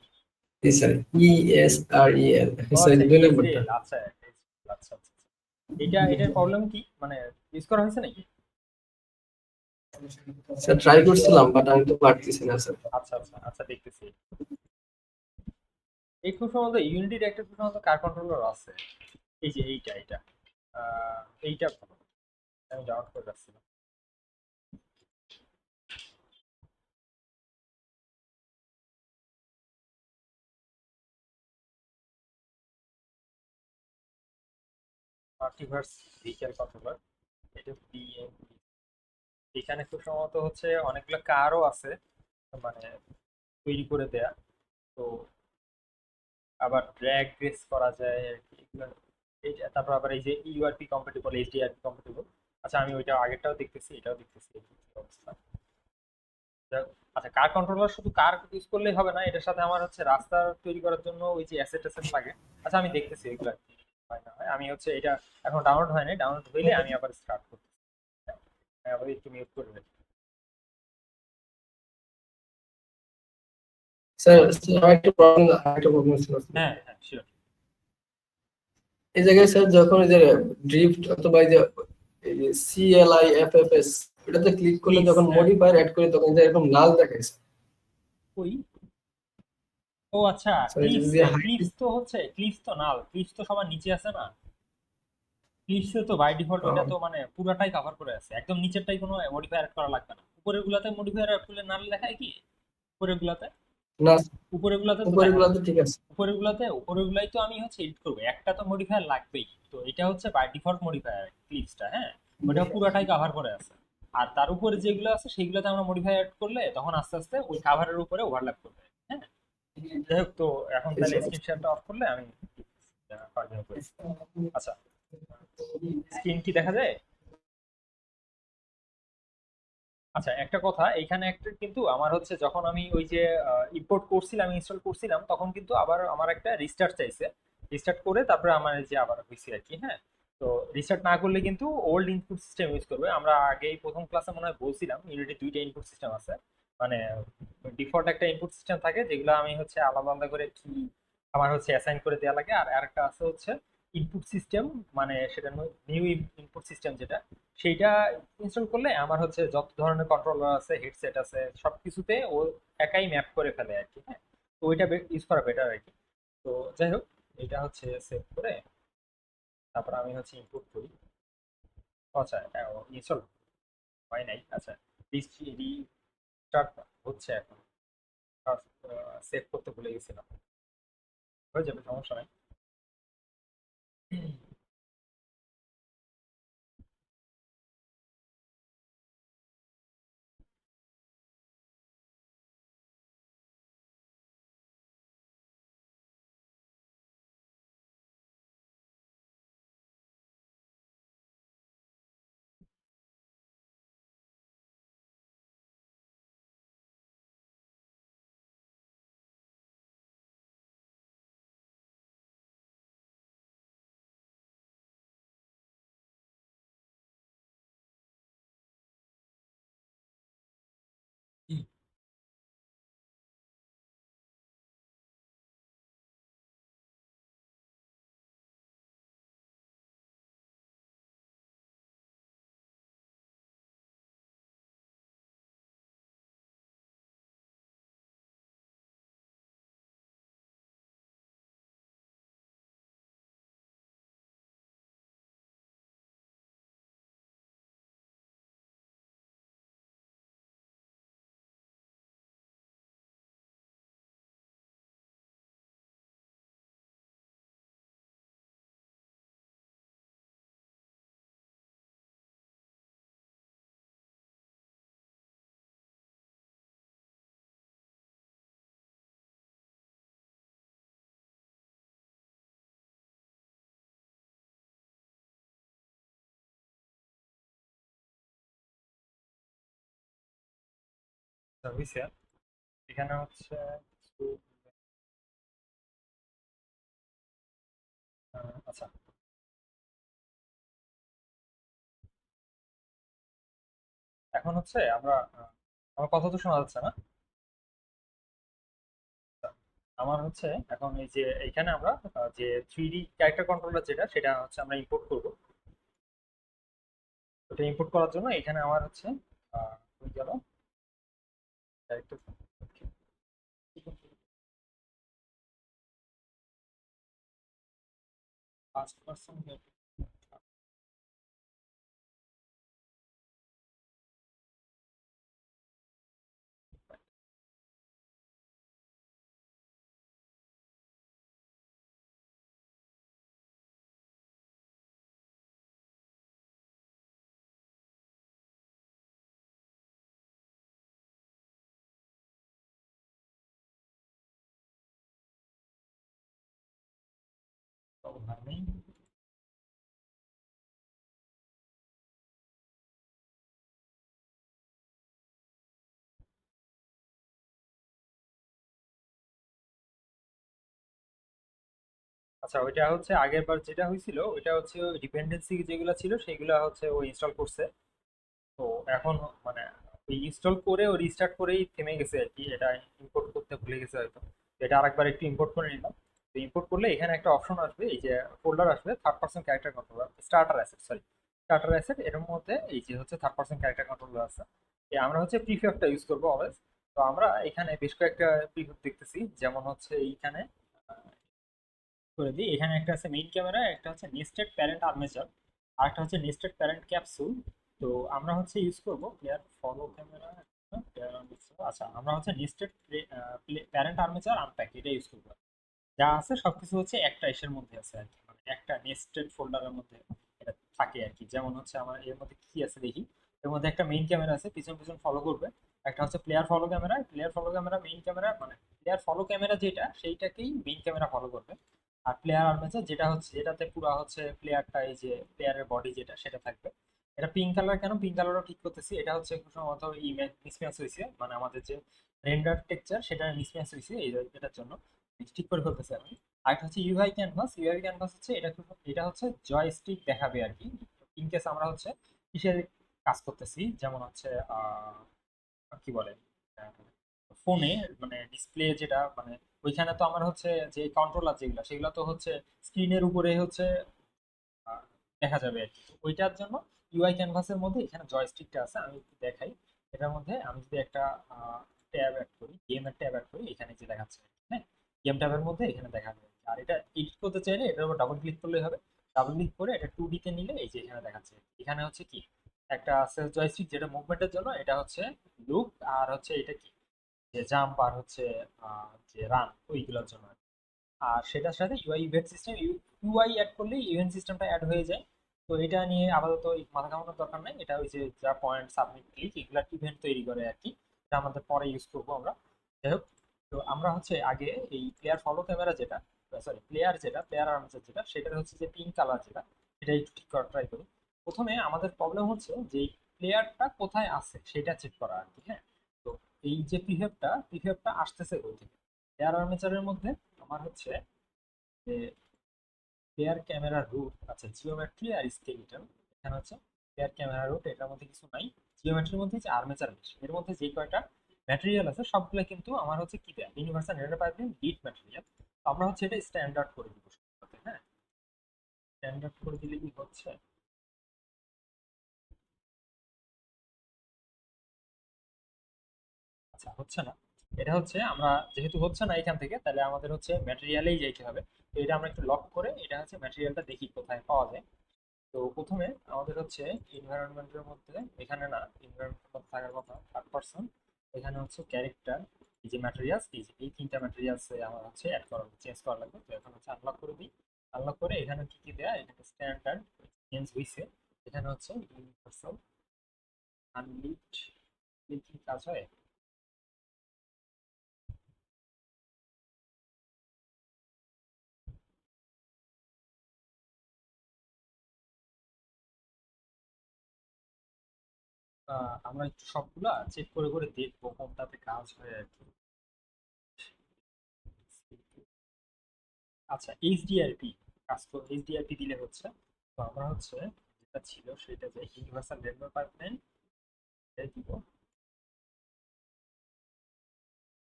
জি স্যার, ESREL ও স্যার, আচ্ছা, দুই নম্বরটা। ইসরায়েল, আচ্ছা ইসরায়েল, আচ্ছা আচ্ছা আচ্ছা। এটা এটার প্রবলেম কি, মানে ইউজ করা হয়েছে নাকি? স্যার ট্রাই করছিলাম বাট আমি তো পারতেছি না স্যার। আচ্ছা আচ্ছা আচ্ছা, দেখতেছি। এই খুব সম্ভবত ইউনিটির একটা খুব সম্ভবত কার কন্ট্রোলার আছে। এই যে এইটা এইটা এইটা ভালো, আমি ডাউনলোড করে রাখছিলাম। মাল্টিভার্স ভেহিক্যাল কন্ট্রোলার, এটা এখানে খুব সম্ভবত হচ্ছে অনেকগুলো কারও আছে মানে তৈরি করে দেয়া। তো আবার ড্র্যাগ রেস করা যায় আর কি এগুলো। তারপর আবার এই যে ইউআরপি কম্পাটিবল, এইচডিআরপি কম্পাটিবল। আচ্ছা আমি ওইটা আগেরটাও দেখতেছি, এটাও দেখতেছি এই কি অবস্থা। যাক, আচ্ছা কার কন্ট্রোলার শুধু কার ইউজ করলেই হবে না, এটার সাথে আমার হচ্ছে রাস্তা তৈরি করার জন্য ওই যে অ্যাসেট অ্যাসেট লাগে। আচ্ছা আমি দেখতেছি এগুলো আর কি হয় না হয়। আমি হচ্ছে এটা এখন ডাউনলোড হয় নাই, ডাউনলোড হইলে আমি আবার স্টার্ট করতেছি। হ্যাঁ আবার একটু মিউট করে রাখি। স্যার, আরেকটা প্রবলেম ছিল। হ্যাঁ হ্যাঁ শিওর। এই জায়গায় স্যার যখন এই যে ড্রিফট অথবা এই যে CLIFFS, এটাতে ক্লিক করলে প্লিজ যখন হ্যাঁ। মডিফায়ার অ্যাড করি তখন যে এরকম লাল দেখাইছে। ওই ও আচ্ছা, স্যার এই যে ক্লিপস যদি হাইট, ক্লিপস তো হচ্ছে, ক্লিপস তো না, ক্লিপস তো সবার নিচে আছে না। ক্লিপসে তো বাই ডিফল্ট ওইটা তো মানে পুরাটাই কভার করে আছে, একদম নিচেরটাই কোনো মডিফায়ার করা লাগবে না। উপরের গুলাতে মডিফায়ার করলে নাল দেখায় কি? উপরের গুলাতে, না উপরের গুলাতে তো উপরে দেখা গুলা যায়। তো ঠিক আছে। উপরের গুলাতে, উপরের গুলাই তো আমি হচ্ছে এডিট করবো, একটা তো মডিফায়ার লাগবেই। তো এটা হচ্ছে বাই ডিফল্ট মডিফায়ার ক্লিপসটা, হ্যাঁ। ওটা পুরাটাই কভার করে আছে। আর তার উপরে যেগুলো আছে সেগুলোতে আমরা মডিফাই অ্যাড করলে তখন আস্তে আস্তে ওই কাভারের উপরে ওভারল্যাপ করবে। হ্যাঁ যাই হোক, তো এখন তাহলে স্ক্রিন শেয়ারটা অফ করলে আমি কন্টিনিউ করি। আচ্ছা স্ক্রিন কি দেখা যায়? আচ্ছা একটা কথা এইখানে একটা কিন্তু আমার হচ্ছে যখন আমি ওই যে ইম্পোর্ট করছিলাম, ইনস্টল করছিলাম, তখন কিন্তু আবার আমার একটা রিস্টার্ট চাইছে। রিস্টার্ট করে তারপরে আমার এই যে আবার হয়েছে আর কি। হ্যাঁ তো রিস্টার্ট না করলে কিন্তু ওল্ড ইনপুট সিস্টেম ইউজ করবে। আমরা আগেই প্রথম ক্লাসে মনে হয় বলছিলাম ইউনিটি দুইটা ইনপুট সিস্টেম আছে। মানে ডিফল্ট একটা ইনপুট সিস্টেম থাকে যেগুলো আমি হচ্ছে আলাদা আলাদা করে কি আমার হচ্ছে অ্যাসাইন করে দেওয়া লাগে, আর আরেকটা আছে হচ্ছে ইনপুট সিস্টেম, মানে সেটা নিউ ইনপুট সিস্টেম যেটা, সেইটা ইনস্টল করলে আমার হচ্ছে যত ধরনের কন্ট্রোলার আছে, হেডসেট আছে, সবকিছুতে ও একাই ম্যাপ করে ফেলে আর কি। হ্যাঁ তো ওইটা ইউজ করা বেটার আর কি। তো যাই হোক, এটা হচ্ছে সেভ করে তারপর আমি হচ্ছে ইনপুট করি। আচ্ছা ইনস্টল হয় নাই। আচ্ছা রিস্টার্ট হচ্ছে এখন, সেভ করতে ভুলে গেছিলাম। হয়ে যাবে, সমস্যা নাই। হয়েছে এখানে হচ্ছে কিছু, আচ্ছা এখন হচ্ছে আমরা আমার কথা তো শোনা যাচ্ছে না? আচ্ছা, আমার হচ্ছে এখন এই যে এইখানে আমরা যে 3D ক্যারেক্টার কন্ট্রোলার যেটা, সেটা হচ্ছে আমরা ইম্পোর্ট করব। ওটা ইম্পোর্ট করার জন্য এখানে আমার হচ্ছে হয়ে গেল ক্যারেক্টার ফার্স্ট পার্সন। আমি আচ্ছা, ওইটা হচ্ছে আগের বার যেটা হয়েছিল ওইটা হচ্ছে ডিপেন্ডেন্সি যেগুলো ছিল সেগুলো হচ্ছে ও ইনস্টল করছে। তো এখন মানে ওই ইনস্টল করে ও রিস্টার্ট করেই থেমে গেছে আর কি, এটা ইম্পোর্ট করতে ভুলে গেছে হয়তো। তো এটা আরেকবার একটু ইম্পোর্ট করে নিলাম। তো ইম্পোর্ট করলে এখানে একটা অপশন আসবে, এই যে ফোল্ডার আসবে third person character controller starter asset, sorry starter asset, এর মধ্যে এই যে হচ্ছে থার্ড পার্সন ক্যারেক্টার কন্ট্রোলার আছে। আমরা হচ্ছে প্রিফেবটা ইউজ করবো অলওয়েজ। তো আমরা এখানে বেশ কয়েকটা প্রিফেব দেখতেছি, যেমন হচ্ছে এইখানে করে দিই। এখানে একটা আছে মেইন ক্যামেরা, একটা হচ্ছে নেস্টেড প্যারেন্ট আর্মেচার, আর একটা হচ্ছে নেস্টেড প্যারেন্ট ক্যাপসুল। তো আমরা হচ্ছে ইউজ করব প্লেয়ার ফলো ক্যামেরা, আচ্ছা আমরা হচ্ছে নেস্টেড প্যারেন্ট আর্মেচার আনপ্যাক এটা ইউজ করবো। যা আছে সবকিছু হচ্ছে একটা ইসের মধ্যে আছে আর কি, মানে একটা নেস্টেড ফোল্ডারের মধ্যে এটা থাকে আর কি। যেমন হচ্ছে আমার এর মধ্যে কি আছে দেখি। এর মধ্যে একটা মেইন ক্যামেরা আছে, পিছন পিছন ফলো করবে। একটা হচ্ছে player follow camera, player follow camera main camera, মানে প্লেয়ার ফলো ক্যামেরা যেটা সেইটাকেই মেইন ক্যামেরা ফলো করবে। আর প্লেয়ার আর্মেচার যেটা হচ্ছে যেটাতে পুরো হচ্ছে প্লেয়ারটা, এই যে প্লেয়ারের বডি যেটা সেটা থাকবে। এটা পিঙ্ক কালার কেন, পিঙ্ক কালারও ঠিক করতেছি, এটা হচ্ছে খুব সম্ভবত ইমেজ মিসম্যাচ হয়েছে, মানে আমাদের যে রেন্ডার টেক্সচার সেটা মিসম্যাচ হয়েছে এটার জন্য ঠিক করে ফেলতেছি আমি। আরেকটা হচ্ছে ইউআই ক্যানভাস, ইউআই ক্যানভাস হচ্ছে এটা হচ্ছে জয়স্টিক দেখাবে আর কি। ইন কেস আমরা হচ্ছে কিসের কাজ করতেছি, যেমন হচ্ছে কি বলে ফোনে, মানে ডিসপ্লে যেটা, মানে ওইখানে তো আমার হচ্ছে যে কন্ট্রোলার যেগুলো সেগুলো তো হচ্ছে স্ক্রিনের উপরে হচ্ছে আহ, দেখা যাবে আর কি। তো ওইটার জন্য ইউআই ক্যানভাসের মধ্যে এখানে জয়স্টিকটা আছে, আমি একটু দেখাই। এটার মধ্যে আমি যদি একটা ট্যাব অ্যাড করি, গেমের ট্যাব অ্যাড করি, এখানে যে দেখাচ্ছে, হ্যাঁ গেম ট্যাবের মধ্যে এখানে দেখা যাবে। আর এটা এডিট করতে চাইলে এটার উপর ডাবল ক্লিক করলেই হবে। ডাবল ক্লিক করে এটা 2D তে নিলে এই যে এখানে দেখাচ্ছে, এখানে হচ্ছে কি একটা আছে জয়স্টিক যেটা মুভমেন্টের জন্য, এটা হচ্ছে লুক, আর হচ্ছে এটা কি যে জাম্প, আর হচ্ছে যে রান ওইগুলোর জন্য। আর সেটার সাথে UI event system, UI add করলে ইভেন্ট সিস্টেমটা অ্যাড হয়ে যায়। তো এটা নিয়ে আপাতত মাথা ঘামানোর দরকার নাই, এটা ওই যে যা পয়েন্ট সাবমিট ক্লিক এগুলা ইভেন্ট তৈরি করে আর কি। এটা আমাদের পরে ইউজ করবো আমরা। যাই হোক, তো আমরা হচ্ছে আগে এই প্লেয়ার ফলো ক্যামেরা যেটা, সরি প্লেয়ার যেটা প্লেয়ার আর্মাচার যেটা, সেটার হচ্ছে যে পিঙ্ক কালার যেটা, সেটা একটু ঠিক করার ট্রাই করি। প্রথমে আমাদের প্রবলেম হচ্ছে যে প্লেয়ারটা কোথায় আছে সেটা চেক করা আর কি, হ্যাঁ। তো এই যে প্রিফেবটা আসতেছে কই থেকে, প্লেয়ার আর্মেচারের মধ্যে আমার হচ্ছে যে পেয়ার ক্যামেরা রুট, আচ্ছা জিওমেট্রি আর স্কেলিটন, এখানে হচ্ছে পেয়ার ক্যামেরা রুট, এটার মধ্যে কিছু নাই। জিওমেট্রির মধ্যে যে আর্মেচার মেশ, এর মধ্যে যে কয়টা ম্যাটেরিয়াল আছে সবগুলো কিন্তু আমার হচ্ছে কি দেয়, universal render pipeline lead material. তো আমরা হচ্ছে এটা স্ট্যান্ডার্ড করে দিব সবগুলোতে, হ্যাঁ স্ট্যান্ডার্ড করে দিলে কি হচ্ছে, আচ্ছা হচ্ছে না। এটা হচ্ছে আমরা যেহেতু হচ্ছে না এখান থেকে, তাহলে আমাদের হচ্ছে ম্যাটেরিয়ালেই যাইতে হবে। তো এটা আমরা একটু লক করে এটা হচ্ছে ম্যাটেরিয়ালটা দেখি কোথায় পাওয়া যায়। তো প্রথমে আমাদের হচ্ছে এনভায়রনমেন্টের মধ্যে, এখানে না এনভায়রনমেন্টের মধ্যে থাকার কথা থার্ড পারসন, এখানে হচ্ছে ক্যারেক্টার, এই যে ম্যাটেরিয়ালস, এই তিনটা ম্যাটেরিয়ালস আমার হচ্ছে অ্যাড করা চেঞ্জ করা লাগবে। তো এখন হচ্ছে আনলক করে দিই। আনলক করে এখানে কি কি দেয়া, এখানে স্ট্যান্ডার্ড চেঞ্জ হইছে। এখানে হচ্ছে ইউনিভার্সাল আনলিট কি কাজ হয়। আমরা একটু সবগুলা চেক করে করে দেখবো কোনটাতে কাজ হয় আর কি। আচ্ছা এইচডিআরপি কাজ তো এইচডিআরপি দিলে হচ্ছে। তো আমরা হচ্ছে যেটা ছিল সেটা যে ইউনিভার্সাল রেনবার পাইপলাইন দিব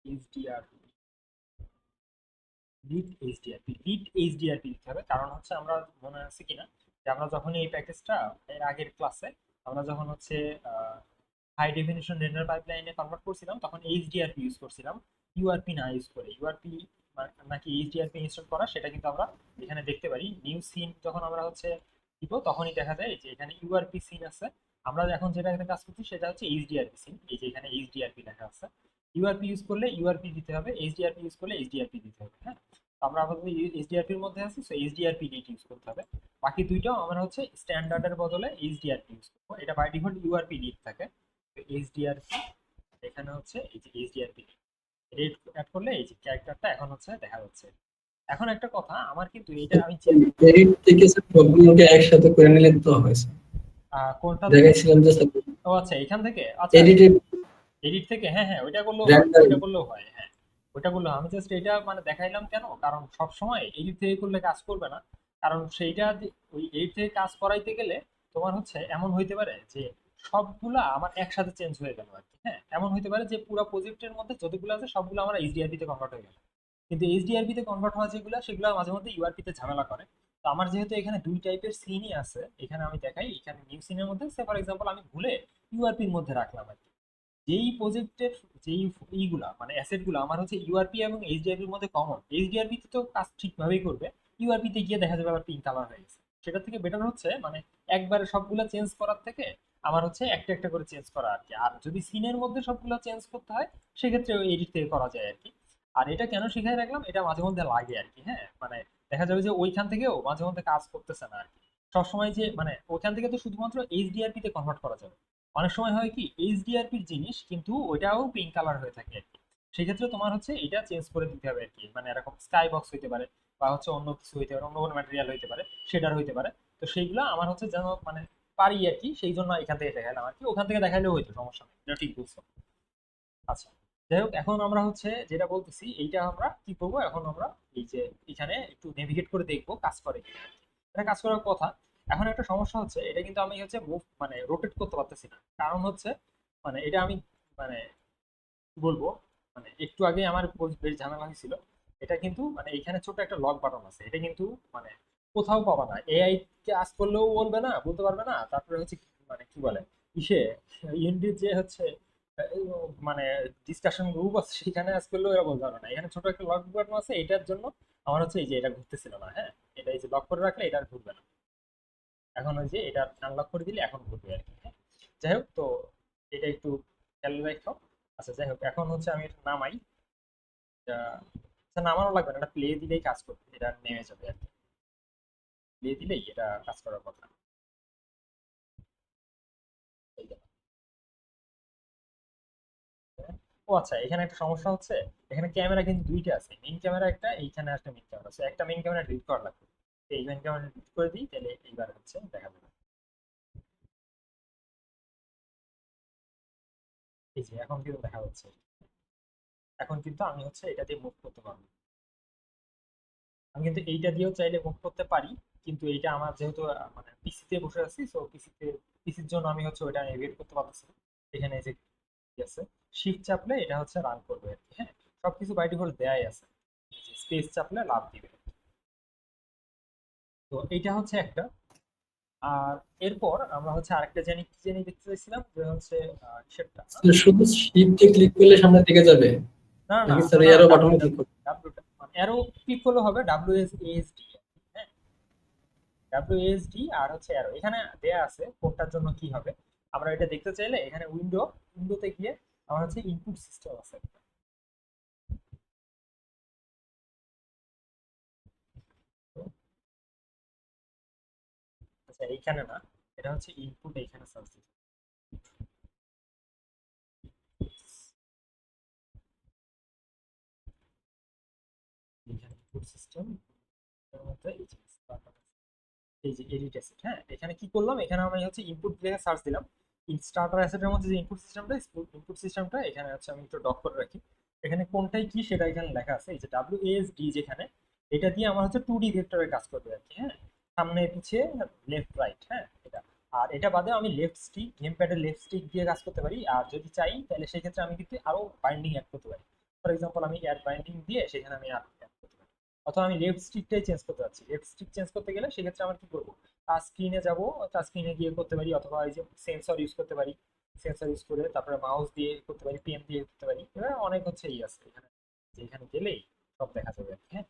এইচডিআরপি, লিড এইচডিআরপি দিতে হবে। কারণ হচ্ছে আমরা মনে আছে কিনা যে আমরা যখন এই প্যাকেজটা এর আগের ক্লাসে আমরা যখন হচ্ছে হাই ডেফিনিশন রেন্ডার পাইপলাইনে কনভার্ট করছিলাম তখন এইচডিআরপি ইউজ করছিলাম, ইউআরপি না ইউজ করে। ইউআরপি নাকি এইচডিআরপি ইনস্টল করা সেটা কিন্তু আমরা এখানে দেখতে পারি। নিউ সিন যখন আমরা হচ্ছে দিব তখনই দেখা যায় যে এখানে ইউআরপি সিন আছে। আমরা এখন যেটা এখানে কাজ করছি সেটা হচ্ছে এইচডিআরপি সিন, এই যে এখানে এইচডিআরপি লেখা আছে। ইউআরপি ইউজ করলে ইউআরপি দিতে হবে, এইচডিআরপি ইউজ করলে এইচডিআরপি দিতে হবে, হ্যাঁ। তো আমরা আপাতত এইচডিআরপির মধ্যে আছি, সো এইচডিআরপি ডিট ইউজ করতে হবে। বাকি দুইটাও আমরা হচ্ছে স্ট্যান্ডার্ডের বদলে এইচডিআরপি ইউজ করবো, এটা বাই ডিফল্ট ইউআরপি ডিট থাকে। এইচডিআরপি এখানে হচ্ছে এই যে এইচডিআরপি রেড অ্যাড করলে এই যে ক্যারেক্টারটা এখন হচ্ছে দেখা যাচ্ছে। এখন একটা কথা, আমার কিন্তু এটা আমি চেঞ্জ এডিট থেকে স্যার সবগুলোকে একসাথে করে নিলে তো হয় স্যার। কোনটা থেকে? দেখাইছিলাম যে স্যার ও আচ্ছা, এখান থেকে, আচ্ছা এডিটেড এডিট থেকে, হ্যাঁ হ্যাঁ ওইটা করলেও হয়, রেন্ডারিং। ওইটা করলেও হয়, হ্যাঁ ওইটা করলেও হয়। আমি জাস্ট এটা মানে দেখাইলাম কেন, কারণ সব সময় এডিট থেকে করলে কাজ করবে না। কারণ সেইটা ওই এডিট থেকে কাজ করাইতে গেলে তোমার হচ্ছে এমন হইতে পারে যে সবগুলা আমার একসাথে চেঞ্জ হয়ে গেল আর কি। হ্যাঁ, এমন হইতে পারে যে পুরো প্রজেক্টের মধ্যে যতগুলো আছে সবগুলো আমার এইচডিআরপি তে কনভার্ট হয়ে গেল, কিন্তু এইচডিআরপি তে কনভার্ট হওয়া যেগুলো সেগুলো মাঝে মধ্যে ইউআরপি তে ঝামেলা করে। তো আমার যেহেতু এখানে দুই টাইপের সিনই আছে, এখানে আমি দেখাই, এখানে নিউ সিনের মধ্যে সে ফর এক্সাম্পল আমি ভুলে ইউআরপির মধ্যে রাখলাম আর কি। যেই প্রজেক্টের যেই এইগুলা মানে অ্যাসেট গুলো আমার হচ্ছে ইউআরপি এবং এইচডিআরপির মধ্যে কমন, এইচডিআরপি তে তো কাজ ঠিকভাবেই করবে, ইউআরপি তে গিয়ে দেখা যাবে আবার পিঙ্ক কালার হয়ে গেছে। সেটা থেকে বেটার হচ্ছে মানে একবারে সবগুলা চেঞ্জ করার থেকে আমার হচ্ছে একটা একটা করে চেঞ্জ করা আর কি। আর যদি সিনের মধ্যে সবগুলো চেঞ্জ করতে হয় সেক্ষেত্রে ওই এডিট থেকে করা যায় আর কি। আর এটা কেন শিখাই রাখলাম, এটা মাঝে মধ্যে লাগে আর কি। হ্যাঁ, মানে দেখা যাবে যে ওইখান থেকেও মাঝে মধ্যে কাজ করতেছে না আর কি। সবসময় যে মানে ওইখান থেকে তো শুধুমাত্র এইচডিআরপি তে কনভার্ট করা যাবে, অনেক সময় হয় কি এইচডিআরপির জিনিস কিন্তু ওইটাও পিঙ্ক কালার হয়ে থাকে আর কি। সেক্ষেত্রে তোমার হচ্ছে এটা চেঞ্জ করে দিতে হবে আর কি। মানে এরকম স্কাই বক্স হইতে পারে, বা হচ্ছে অন্য কিছু হইতে পারে, অন্য কোনো ম্যাটেরিয়াল হইতে পারে, শেডার হইতে পারে। তো সেইগুলো আমার হচ্ছে যেন মানে পারি আর কি, সেই জন্য এখান থেকে দেখাইলাম আর কি। ওখান থেকে দেখাইলেও হইতো, সমস্যা নেই, এটা ঠিক বুঝছো। আচ্ছা, যাই হোক, এখন আমরা হচ্ছে যেটা বলতেছি এইটা আমরা কি করবো, এখন আমরা এই যে এখানে একটু নেভিগেট করে দেখবো কাজ করে কিনা আর কি। এটা কাজ করার কথা। এখন একটা সমস্যা হচ্ছে, এটা কিন্তু আমি হচ্ছে মুভ মানে রোটেট করতে পারতেছি না। কারণ হচ্ছে মানে এটা আমি মানে কি বলবো, মানে একটু আগে আমার বেশ ঝামেলা হয়েছিল। এটা কিন্তু মানে এখানে ছোট একটা লক বাটন আছে, এটা কিন্তু মানে কোথাও পাবা না, এআই কে আজ করলেও বলবে না, বলতে পারবে না। তারপরে হচ্ছে মানে কি বলে ইসে ইন্ডির যে হচ্ছে মানে ডিসকাশন গ্রুপ আছে সেখানে আজ করলেও এরা বলতে পারবে না। এখানে ছোট একটা লক বাটন আছে, এটার জন্য আমার হচ্ছে এই যে এটা ঘুরতেছিল না। হ্যাঁ, এটা এই যে লক করে রাখলে এটা আর ঘুরবে না। এখন ওই যে এটা আনলক করে দিলে এখন ঘুরবে আর কি। হ্যাঁ, যাই হোক, তো এটা একটু খেয়াল রাখো। আচ্ছা, যাই হোক, এখন হচ্ছে আমি এটা নামাই। এটা আচ্ছা, নামানো লাগবে না, এটা প্লে দিলেই কাজ করবে, এটা নেমে যাবে আর কি। প্লে দিলেই এটা কাজ করার কথা। এই যে, হ্যাঁ। ও আচ্ছা, এখানে একটা সমস্যা হচ্ছে, এখানে ক্যামেরা কিন্তু দুইটা আছে, মেইন ক্যামেরা একটা, এইখানে একটা মেইন ক্যামেরা আছে, একটা মেইন ক্যামেরা ডিলিট করা লাগবে। তো এই মেইন ক্যামেরা ডিলিট করে দিই, তাহলে এইবার হচ্ছে দেখা যাবে। এই যে এখন কিন্তু দেখা যাচ্ছে, এখন কিন্তু আমি হচ্ছে এটা দিয়ে মুভ করতে পারবো। আমি কিন্তু এইটা দিয়েও চাইলে মুভ করতে পারি, কিন্তু এইটা আমার যেহেতু মানে পিসিতে বসে আছি, সো পিসির জন্য আমি হচ্ছে ওইটা নেভিগেট করতে পারতেছি না। এখানে এই যে কি আছে, শিফট চাপলে এটা হচ্ছে রান করবে আর কি। হ্যাঁ, সবকিছু বাই ডিফল্ট দেয়াই আছে, স্পেস চাপলে লাভ দিবে। তো এইটা হচ্ছে একটা। আর এরপর আমরা হচ্ছে আরেকটা জানি কি জানি দেখতে চাইছিলাম যে হচ্ছে সেটা না, স্যার শুধু শিফটে ক্লিক করলে সামনের দিকে যাবে না না নাকি স্যার না, এরো ডাব্লিউ বাটনে ক্লিক ডাব্লিউ করতে ডাব্লিউ অ্যারো ক্লিক করলে হবে, ডাব্লিউ এস এস ডি। হ্যাঁ, ডাব্লিউএসডি আর হচ্ছে অ্যারো এখানে দেয়া আছে, কোনটার জন্য কি হবে। আমরা এটা দেখতে চাইলে এখানে উইন্ডোতে গিয়ে আমার হচ্ছে ইনপুট সিস্টেম আছে। তো, আচ্ছা এইখানে না, এটা হচ্ছে ইনপুট, এইখানে সার্চ দিতে হবে। এখানে ইনপুট সিস্টেম মধ্যে এই যে এডিট অ্যাসেট। হ্যাঁ, এখানে কি করলাম, এখানে আমি হচ্ছে ইনপুট লিখে সার্চ দিলাম। স্টার্টার অ্যাসেটের মধ্যে যে ইনপুট সিস্টেমটা এখানে হচ্ছে আমি একটু ডক করে রাখি। এখানে কোনটাই কি সেটা এখানে লেখা আছে, এই যে ডাব্লিউএসডি যেখানে, এটা দিয়ে আমার হচ্ছে 2D ভেক্টরের কাজ করবে আর কি। হ্যাঁ, সামনে পিছিয়ে, লেফট রাইট, হ্যাঁ এটা। আর এটা বাদে আমি লেফট স্টিক, গেম প্যাডের লেফট স্টিক দিয়ে কাজ করতে পারি। আর যদি চাই তাহলে সেই ক্ষেত্রে আমি কিন্তু আরো বাইন্ডিং অ্যাড করতে পারি। ফর এক্সাম্পল আমি অ্যাড বাইন্ডিং দিয়ে সেখানে আমি অ্যাড করতে পারি। অথবা আমি লেফট স্টিকটাই চেঞ্জ করতে পারছি, লেফট স্টিক চেঞ্জ করতে গেলে সেক্ষেত্রে আমার কি করবো, টাচ স্ক্রিনে যাবো, টাচ স্ক্রিনে গিয়ে করতে পারি, অথবা এই যে সেন্সর ইউজ করতে পারি, সেন্সর ইউজ করে তারপরে মাউস দিয়ে করতে পারি, পেন দিয়ে করতে পারি। এবার অনেক হচ্ছে ই আছে এখানে, যে এখানে গেলেই সব দেখা যাবে আর কি। হ্যাঁ,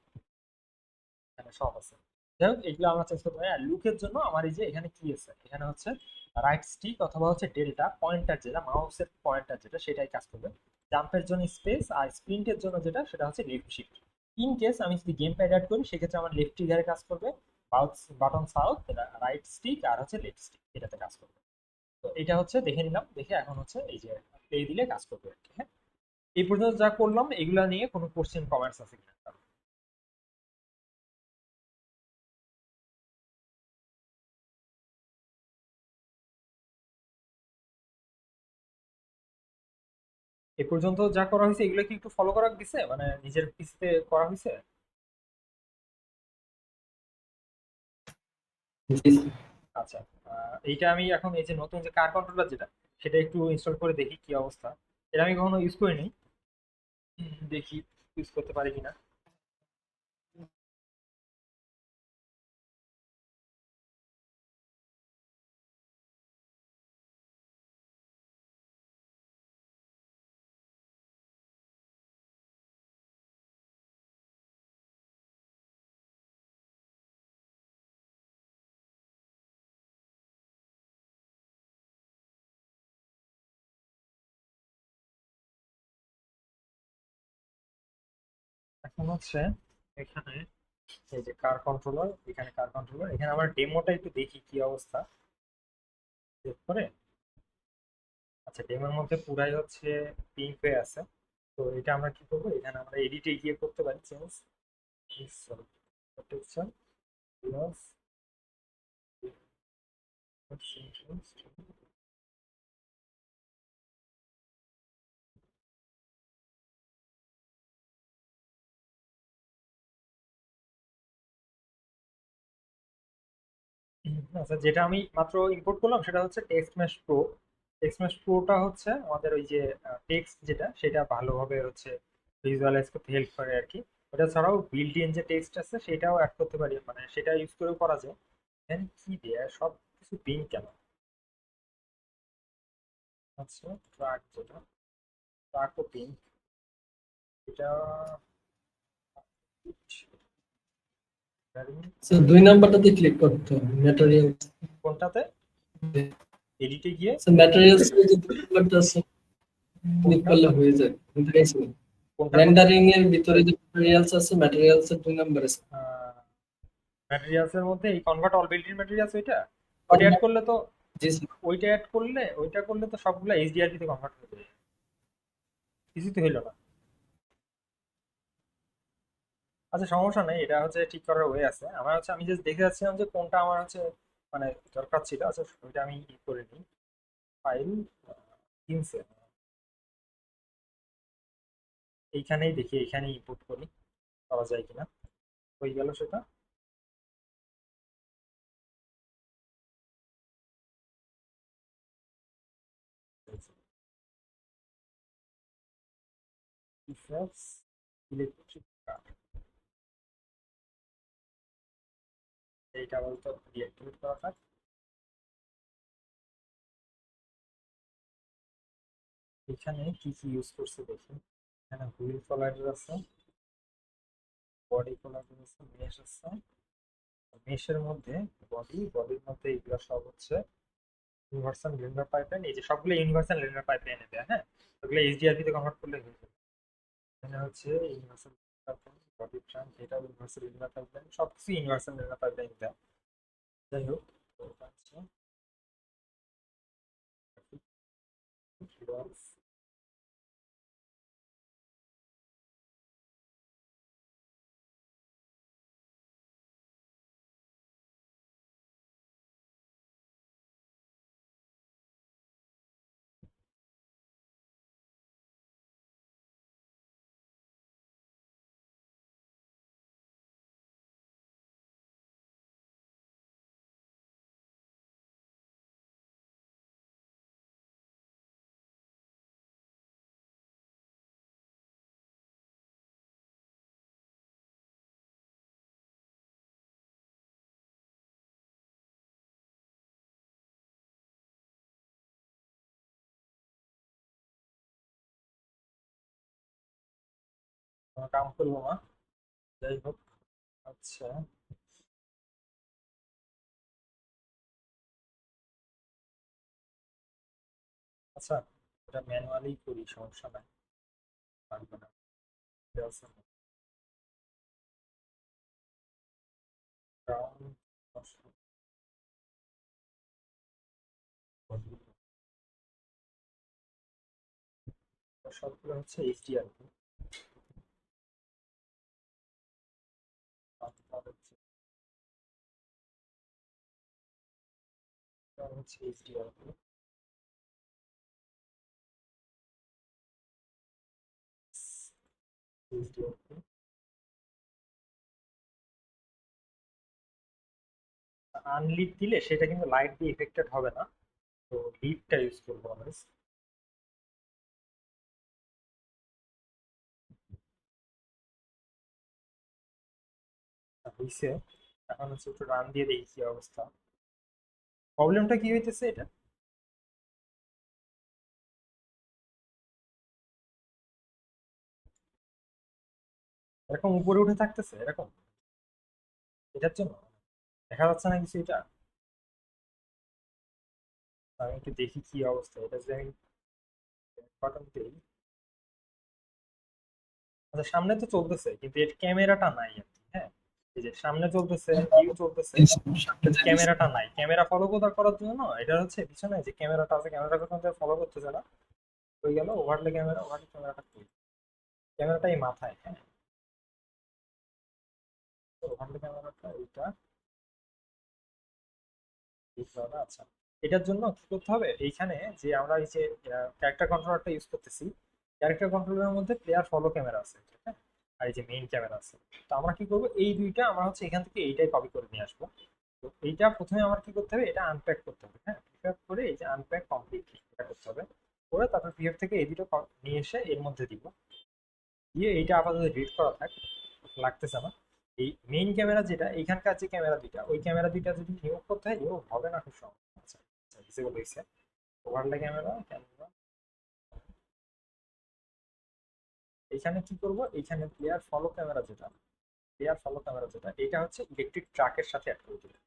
এখানে সব আছে। যাই হোক, এগুলো আমরা চেঞ্জ করতে পারি। আর লুকের জন্য আমার এই যে এখানে কি আছে, এখানে হচ্ছে রাইট স্টিক অথবা হচ্ছে ডেল্টা পয়েন্টার, যেটা মাউসের পয়েন্টার যেটা সেটাই কাজ করবে। জাম্পের জন্য স্পেস, আর স্প্রিন্টের জন্য যেটা সেটা হচ্ছে লেফট শিফট। ইন কেস আমি যদি গেম প্যাড অ্যাড করি সেক্ষেত্রে আমার লেফট ট্রিগারে কাজ করবে, mouse button south, right stick আর হচ্ছে লেফট স্টিক এটাতে কাজ করবে। তো এটা হচ্ছে দেখে নিলাম, দেখে এখন হচ্ছে এই যে প্লে দিলে কাজ করবে আর কি। হ্যাঁ, এই পর্যন্ত যা করলাম এগুলা নিয়ে কোনো কোশ্চেন কমেন্টস আছে কিনা? এ পর্যন্ত যা করা হয়েছে এগুলো কি একটু ফলো করা দিছে, মানে নিজের পিসিতে করা হয়েছে? জি। আচ্ছা, এইটা আমি এখন এই যে নতুন যে কার কন্ট্রোলার যেটা, সেটা একটু ইনস্টল করে দেখি কি অবস্থা। এটা আমি কখনো ইউজ করিনি, দেখি ইউজ করতে পারি কিনা। এখন হচ্ছে এখানে এই যে কার কন্ট্রোলার, এখানে কার কন্ট্রোলার, এখানে আমার ডেমোটা একটু দেখি কি অবস্থা চেক করে। আচ্ছা, ডেমোর মধ্যে পুরাই হচ্ছে পিঙ্ক হয়ে আছে। তো এটা আমরা কি করবো, এখানে আমরা এডিটে গিয়ে করতে পারি চেঞ্জ, সরি, প্রোটেকশন, লস, আচ্ছা, যেটা আমি মাত্র ইম্পোর্ট করলাম সেটা হচ্ছে text mesh pro. Text mesh প্রোটা হচ্ছে আমাদের ওই যে টেক্সট যেটা, সেটা ভালোভাবে হচ্ছে ভিজুয়ালাইজ করতে হেল্প করে আর কি। ওটা ছাড়াও বিল্ট ইন যে টেক্সট আছে সেটাও অ্যাড করতে পারি, মানে সেটা ইউজ করেও করা যায়। দেন কি দেয় সব কিছু পিঙ্ক কেন? আচ্ছা, ট্রাক যেটা, ট্রাকও পিঙ্ক, এটা So, 2 নাম্বারটাতে ক্লিক করতে হবে, ম্যাটেরিয়াল। কোনটাতে? এডিটে গিয়ে ম্যাটেরিয়ালস এর যে 2 নাম্বারটা আছে, ক্লিক কোনটা করলে হয়ে যায়। আমি দেখাইছি। কোনটা কোনটা রেন্ডারিং এর ভিতরে যে ম্যাটেরিয়ালস আছে, ম্যাটেরিয়ালস এর 2 নাম্বার আছে। ম্যাটেরিয়ালস এর মধ্যে এই convert all built in materials, ওইটা অ্যাড করলে তো, জি স্যার। ওইটা করলে তো সবগুলো এইচডিআরবি তে কনভার্ট হয়ে যাবে, কিছু তো হইলো না। আচ্ছা, সমস্যা নেই, এটা হচ্ছে ঠিক করার ওয়ে আছে আমার। হচ্ছে আমি জাস্ট দেখে যাচ্ছিলাম যে কোনটা আমার হচ্ছে মানে দরকার ছিল। আচ্ছা, ওইটা আমি ই করে নিই, ফাইল কিনছে, এইখানেই দেখি, এইখানেই ইম্পোর্ট করি, করা যায় কিনা। হয়ে গেল সেটা। ইফেক্টস, ইলেকট্রিক কার, এইটা বলতো ডিঅ্যাক্টিভেট করা থাক। এখানে কি কি ইউজ করছে দেখি। এখানে হুইল কোলাইডার আছে, বডি কোলাইডার আছে, মেশ আছে। মেশের মধ্যে বডির মধ্যে এগুলো সব হচ্ছে ইউনিভার্সাল লিনিয়ার পাইপলাইন। এই যে সবগুলো ইউনিভার্সাল লিনিয়ার পাইপলাইনে দেয়, হ্যাঁ। ওগুলো এইচডিআরপি তে কনভার্ট করলে হয়ে যাবে। এখানে হচ্ছে ইউনিভার্সাল পাইপলাইন, বডি ট্রান, এটা ইউনিভার্সাল লিনিয়ার পাইপলাইন, সবকিছু ইউনিভার্সাল লিনিয়ার পাইপলাইন দেয়। যাই হোক, তো এটা হচ্ছে কোনো কাম করবো না। যাই হোক, আচ্ছা, আচ্ছা, এটা ম্যানুয়ালি করি, সমস্যা নাই, পারবো না। Ground, সবগুলো হচ্ছে এইচডিআরপি, হচ্ছে এইচডিআরপি। আনলিভ দিলে সেটা কিন্তু লাইট দিয়ে ইফেক্টেড হবে না, তো লিভটা ইউজ করবো অলওয়েজ। হইছে, এখন হচ্ছে একটু রান দিয়ে দেখি কি অবস্থা। প্রবলেমটা কি হইতেছে এটা? এরকম উপরে উঠে থাকতেছে এরকম, এটার জন্য দেখা যাচ্ছে না কিছু এটা। আমি একটু দেখি কি অবস্থা এটা, যদি আমি বাটন দিই। আচ্ছা, সামনে তো চলতেছে কিন্তু এর ক্যামেরাটা নাই আর কি। হ্যাঁ, এই যে সামনে চলতেছে, ভিউ চলতেছে, ক্যামেরাটা নাই। ক্যামেরা ফলো করার জন্য এটা হচ্ছে পিছনে যে ক্যামেরাটা আছে, ক্যামেরাটা কিন্তু ফলো করতেছে না। হয়ে গেল ওভারলে ক্যামেরা, ওভারলে ক্যামেরাটা কই? ক্যামেরাটা এই মাথায়, হ্যাঁ, ওভারলে ক্যামেরাটা এইটা এইভাবে। আচ্ছা, এটার জন্য কি করতে হবে, এইখানে যে আমরা এই যে ক্যারেক্টার কন্ট্রোলারটা ইউজ করতেছি, ক্যারেক্টার কন্ট্রোলারের মধ্যে প্লেয়ার ফলো ক্যামেরা আছে, হ্যাঁ, আর এই যে মেইন ক্যামেরা আছে। তো আমরা কি করবো, এই দুইটা আমরা হচ্ছে এখান থেকে এইটাই কপি করে নিয়ে আসবো। তো এইটা প্রথমে আমার কি করতে হবে, এটা আনপ্যাক করতে হবে। হ্যাঁ, প্যাক করে এই যে আনপ্যাক কমপ্লিটলি এটা করতে হবে। করে তারপর পিএফ থেকে এই দুটো নিয়ে এসে এর মধ্যে দিব। দিয়ে এইটা আপাতত রিড করা থাক, লাগতেছে না। এই মেইন ক্যামেরা যেটা, এইখানকার যে ক্যামেরা দুইটা, ওই ক্যামেরা দুইটা যদি নিয়োগ করতে হয়, নিয়োগ হবে না খুব সহজ। আচ্ছা, ডিসেবল হয়েছে। ওভারলে ক্যামেরা ক্যামেরা, এইখানে কি করব, এইখানে প্লেয়ার ফলো ক্যামেরা যেটা, প্লেয়ার ফলো ক্যামেরা যেটা, এটা হচ্ছে ইলেকট্রিক ট্রাকের সাথে অ্যাড করে দিলে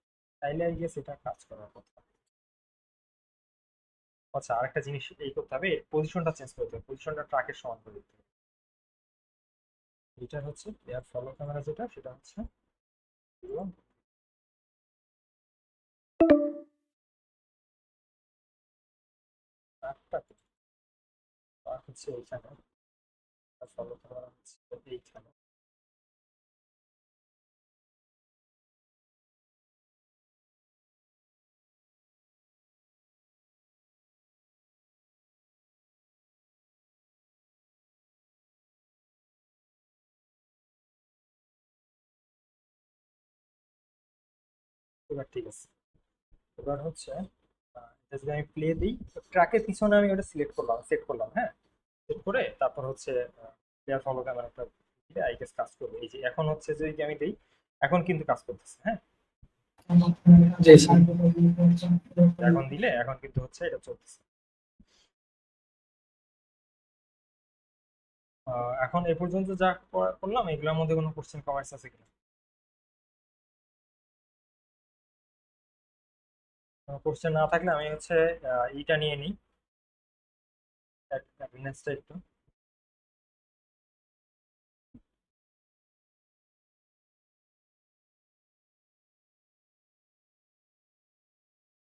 তাইলে আই গেস এটা কাজ করার কথা। আচ্ছা, আরেকটা জিনিস এই করতে হবে, পজিশনটা চেঞ্জ করতে হবে, পজিশনটা ট্রাকের সমান করে দিতে হবে। এটা হচ্ছে প্লেয়ার ফলো ক্যামেরা যেটা, সেটা হচ্ছে ট্রাকটা হচ্ছে এইখানে, ফলো ক্যামেরা হচ্ছে এইখানে। এবার ঠিক আছে। এবার হচ্ছে এটা যদি আমি প্লে দিই, ট্র্যাকের পিছনে আমি ওটা সিলেক্ট করলাম, সেট করলাম, হ্যাঁ, সেট করে তারপর হচ্ছে প্লেয়ার ফলো ক্যামেরাটা দিলে আই গেস কাজ করবে। এই যে এখন হচ্ছে যদি আমি দিই, এখন কিন্তু কাজ করতেছে, হ্যাঁ। জি স্যার। এখন দিলে এখন কিন্তু হচ্ছে এটা চলতেছে। এখন এ পর্যন্ত যা করলাম এগুলোর মধ্যে কোনো কোশ্চেন কমার্স আছে কিনা? কোশ্চেন না থাকলে আমি হচ্ছে ইটা নিয়ে নিই, অ্যাটেন্ডেন্সটা একটু